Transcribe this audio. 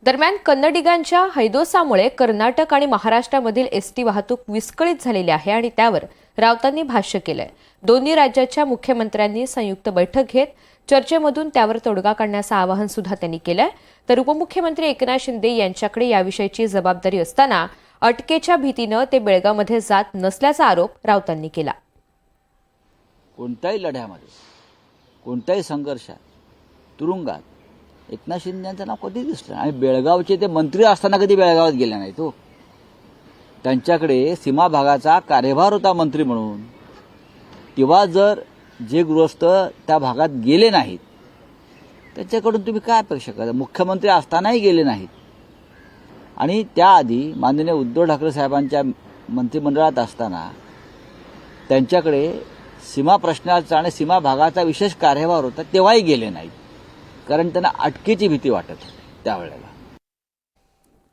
दरम्यान कन्नडिगांच्या हैदोसामुळे कर्नाटक आणि महाराष्ट्रामधील एसटी वाहतूक विस्कळीत झालेली आहे आणि त्यावर राऊतांनी भाष्य केलंय। दोन्ही राज्याच्या मुख्यमंत्र्यांनी संयुक्त बैठक घेत चर्चेमधून त्यावर तोडगा काढण्याचं आवाहन सुद्धा त्यांनी केलंय। तर उपमुख्यमंत्री एकनाथ शिंदे यांच्याकडे याविषयीची जबाबदारी असताना अटकेच्या भीतीनं ते बेळगावमध्ये जात नसल्याचा आरोप राऊतांनी केला। कोणत्याही लढ्यामध्ये, कोणत्याही संघर्षात, तुरुंगात एकनाथ शिंदे यांचं नाव कधी दिसलं आणि बेळगावचे ते मंत्री असताना कधी बेळगावात गेले नाही। तो त्यांच्याकडे सीमा भागाचा कार्यभार होता मंत्री म्हणून। तेव्हा जर जे गृहस्थ त्या भागात गेले नाहीत त्याच्याकडून तुम्ही काय अपेक्षा करता? मुख्यमंत्री असतानाही गेले नाहीत आणि त्याआधी माननीय उद्धव ठाकरे साहेबांच्या मंत्रिमंडळात असताना त्यांच्याकडे सीमा प्रश्नाचा आणि सीमा भागाचा विशेष कार्यभार होता, तेव्हाही गेले नाहीत, कारण त्यांना अटकेची भीती वाटत होती त्यावेळेला।